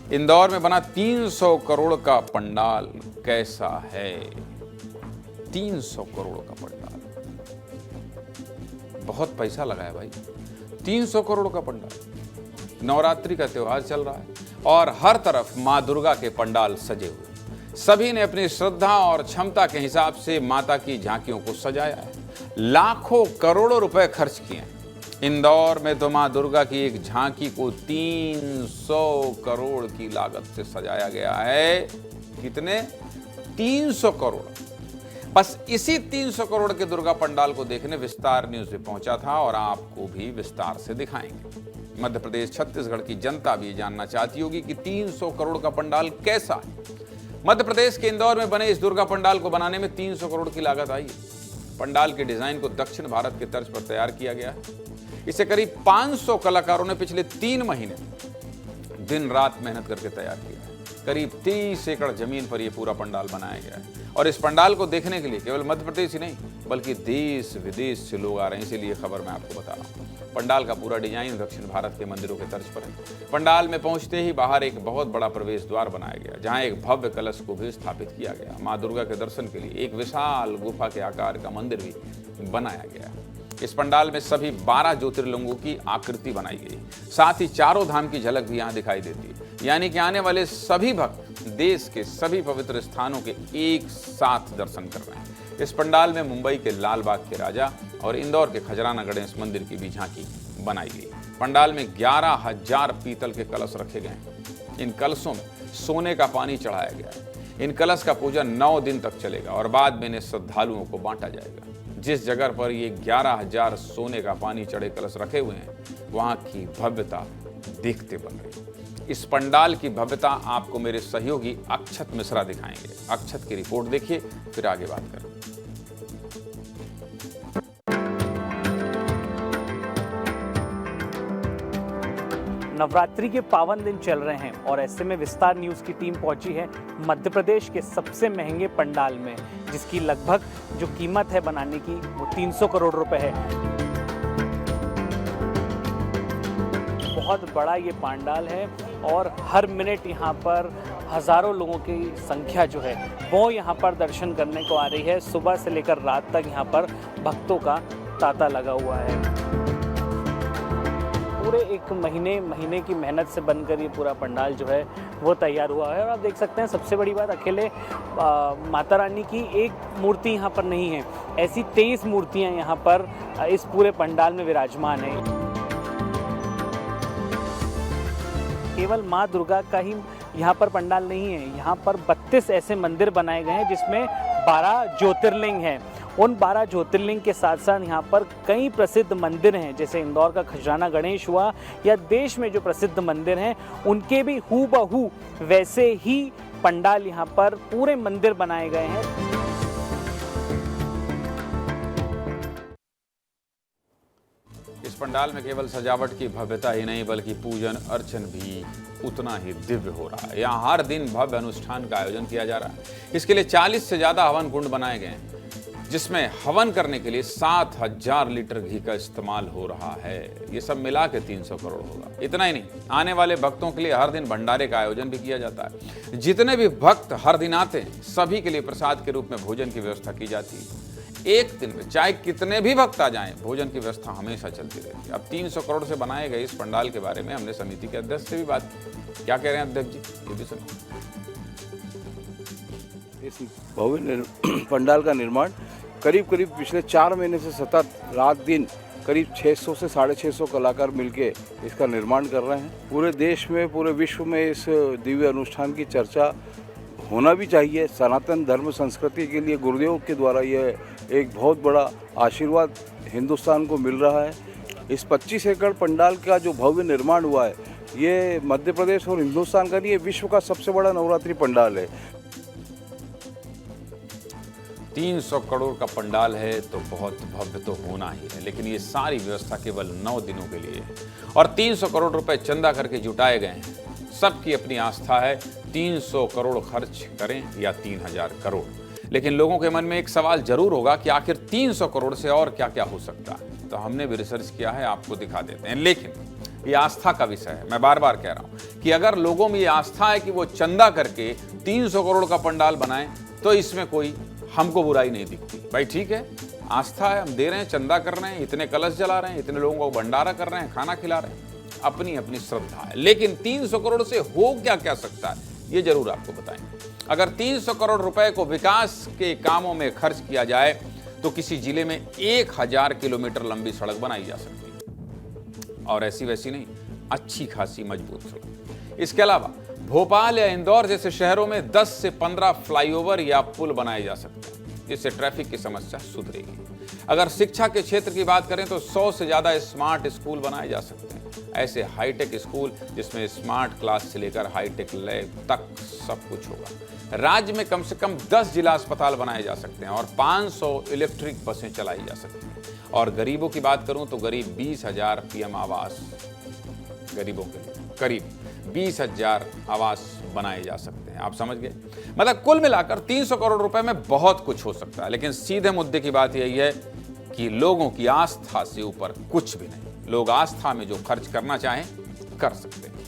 इंदौर में बना 300 करोड़ का पंडाल कैसा है? 300 करोड़ का पंडाल, बहुत पैसा लगा है भाई। 300 करोड़ का पंडाल। नवरात्रि का त्योहार चल रहा है और हर तरफ मां दुर्गा के पंडाल सजे हुए। सभी ने अपनी श्रद्धा और क्षमता के हिसाब से माता की झांकियों को सजाया है। लाखों करोड़ों रुपए खर्च किए हैं। इंदौर में तो मां दुर्गा की एक झांकी को 300 करोड़ की लागत से सजाया गया है। कितने? 300 करोड़। बस इसी 300 करोड़ के दुर्गा पंडाल को देखने विस्तार न्यूज पे पहुंचा था और आपको भी विस्तार से दिखाएंगे। मध्य प्रदेश छत्तीसगढ़ की जनता भी जानना चाहती होगी कि 300 करोड़ का पंडाल कैसा है। मध्य प्रदेश के इंदौर में बने इस दुर्गा पंडाल को बनाने में 300 करोड़ की लागत आई है। पंडाल के डिजाइन को दक्षिण भारत के तर्ज पर तैयार किया गया है। इसे करीब 500 कलाकारों ने पिछले 3 महीने दिन रात मेहनत करके तैयार किया है। करीब 30 एकड़ जमीन पर यह पूरा पंडाल बनाया गया है और इस पंडाल को देखने के लिए केवल मध्य प्रदेश ही नहीं बल्कि देश विदेश से लोग आ रहे हैं। इसीलिए खबर मैं आपको बता रहा हूँ। पंडाल का पूरा डिजाइन दक्षिण भारत के मंदिरों के तर्ज पर है। पंडाल में पहुंचते ही बाहर एक बहुत बड़ा प्रवेश द्वार बनाया गया जहां एक भव्य कलश को भी स्थापित किया गया। मां दुर्गा के दर्शन के लिए एक विशाल गुफा के आकार का मंदिर भी बनाया गया। इस पंडाल में सभी 12 ज्योतिर्लिंगों की आकृति बनाई गई। साथ ही चारों धाम की झलक भी यहाँ दिखाई देती है। यानी कि आने वाले सभी भक्त देश के सभी पवित्र स्थानों के एक साथ दर्शन कर रहे हैं। इस पंडाल में मुंबई के लाल बाग के राजा और इंदौर के खजराना गणेश मंदिर की भी झांकी बनाई गई। पंडाल में 11,000 पीतल के कलश रखे गए हैं। इन कलशों में सोने का पानी चढ़ाया गया है। इन कलश का पूजन 9 दिन तक चलेगा और बाद में इन्हें श्रद्धालुओं को बांटा जाएगा। जिस जगह पर ये 11,000 सोने का पानी चढ़े कलश रखे हुए हैं वहां की भव्यता देखते बन रही है। इस पंडाल की भव्यता आपको मेरे सहयोगी अक्षत मिश्रा दिखाएंगे। अक्षत की रिपोर्ट देखिए, फिर आगे बात करें। नवरात्रि के पावन दिन चल रहे हैं और ऐसे में विस्तार न्यूज़ की टीम पहुंची है मध्य प्रदेश के सबसे महंगे पंडाल में, जिसकी लगभग जो कीमत है बनाने की वो 300 करोड़ रुपए है। बहुत बड़ा ये पंडाल है और हर मिनट यहाँ पर हज़ारों लोगों की संख्या जो है वो यहाँ पर दर्शन करने को आ रही है। सुबह से लेकर रात तक यहाँ पर भक्तों का तांता लगा हुआ है। पूरे एक महीने की मेहनत से बनकर ये पूरा पंडाल जो है वो तैयार हुआ है। और आप देख सकते हैं सबसे बड़ी बात, अकेले माता रानी की एक मूर्ति यहाँ पर नहीं है, ऐसी 23 मूर्तियाँ यहाँ पर इस पूरे पंडाल में विराजमान है। केवल माँ दुर्गा का ही यहाँ पर पंडाल नहीं है, यहाँ पर 32 ऐसे मंदिर बनाए गए हैं जिसमें 12 ज्योतिर्लिंग हैं। उन 12 ज्योतिर्लिंग के साथ साथ यहाँ पर कई प्रसिद्ध मंदिर हैं, जैसे इंदौर का खजराना गणेश हुआ या देश में जो प्रसिद्ध मंदिर हैं उनके भी हूबहू वैसे ही पंडाल यहाँ पर पूरे मंदिर बनाए गए हैं। इस पंडाल में केवल सजावट की भव्यता ही नहीं बल्कि पूजन अर्चन भी उतना ही दिव्य हो रहा है। यहाँ हर दिन भव्य अनुष्ठान का आयोजन किया जा रहा है। इसके लिए 40 से ज्यादा हवन कुंड बनाए गए हैं जिसमें हवन करने के लिए 7,000 लीटर घी का इस्तेमाल हो रहा है। ये सब मिला के 300 करोड़ होगा। इतना ही नहीं, आने वाले भक्तों के लिए हर दिन भंडारे का आयोजन भी किया जाता है। जितने भी भक्त हर दिन आते हैं सभी के लिए प्रसाद के रूप में भोजन की व्यवस्था की जाती है। एक दिन में चाहे कितने भी भक्त आ जाएं, भोजन की व्यवस्था हमेशा चलती रहती है। अब 300 करोड़ से बनाए गए इस पंडाल के बारे में हमने समिति के अध्यक्ष से भी बात की। क्या कह रहे हैं अध्यक्ष जी, ये भी सुनो। इस भव्य पंडाल का निर्माण करीब पिछले 4 महीने से सतत रात दिन करीब 600 से 650 कलाकार मिलके इसका निर्माण कर रहे हैं। पूरे देश में, पूरे विश्व में इस दिव्य अनुष्ठान की चर्चा होना भी चाहिए। सनातन धर्म संस्कृति के लिए गुरुदेव के द्वारा यह एक बहुत बड़ा आशीर्वाद हिंदुस्तान को मिल रहा है। इस 25 एकड़ पंडाल का जो भव्य निर्माण हुआ है, ये मध्य प्रदेश और हिंदुस्तान का नहीं, ये विश्व का सबसे बड़ा नवरात्रि पंडाल है। 300 करोड़ का पंडाल है तो बहुत भव्य तो होना ही है, लेकिन ये सारी व्यवस्था केवल 9 दिनों के लिए है और 300 करोड़ रुपए चंदा करके जुटाए गए हैं। सबकी अपनी आस्था है, 300 करोड़ खर्च करें या 3,000 करोड़। लेकिन लोगों के मन में एक सवाल जरूर होगा कि आखिर 300 करोड़ से और क्या क्या हो सकता है। तो हमने भी रिसर्च किया है, आपको दिखा देते हैं। लेकिन ये आस्था का विषय है। मैं बार बार कह रहा हूं कि अगर लोगों में ये आस्था है कि वो चंदा करके 300 करोड़ का पंडाल बनाएं तो इसमें कोई हमको बुराई नहीं दिखती। भाई ठीक है, आस्था है, हम दे रहे हैं, चंदा कर रहे हैं, इतने कलश जला रहे हैं, इतने लोगों को भंडारा कर रहे हैं, खाना खिला रहे हैं, अपनी अपनी श्रद्धा है। लेकिन 300 करोड़ से हो क्या क्या सकता है ये जरूर आपको बताएंगे। अगर 300 करोड़ रुपए को विकास के कामों में खर्च किया जाए तो किसी जिले में 1000 किलोमीटर लंबी सड़क बनाई जा सकती है, और ऐसी वैसी नहीं, अच्छी खासी मजबूत सड़क। इसके अलावा भोपाल या इंदौर जैसे शहरों में 10 से 15 फ्लाईओवर या पुल बनाए जा सकते हैं, जिससे ट्रैफिक की समस्या सुधरेगी। अगर शिक्षा के क्षेत्र की बात करें तो 100 से ज्यादा स्मार्ट स्कूल बनाए जा सकते हैं, ऐसे हाईटेक स्कूल जिसमें स्मार्ट क्लास से लेकर हाईटेक लैब तक सब कुछ होगा। राज्य में कम से कम 10 जिला अस्पताल बनाए जा सकते हैं और 500 इलेक्ट्रिक बसें चलाई जा सकती हैं। और गरीबों की बात करूं तो करीब 20,000 पीएम आवास गरीबों के लिए, करीब 20,000 आवास बनाए जा सकते हैं। आप समझ गए? मतलब कुल मिलाकर 300 करोड़ रुपए में बहुत कुछ हो सकता है, लेकिन सीधे मुद्दे की बात यही है कि लोगों की आस्था से ऊपर कुछ भी नहीं। लोग आस्था में जो खर्च करना चाहें कर सकते हैं।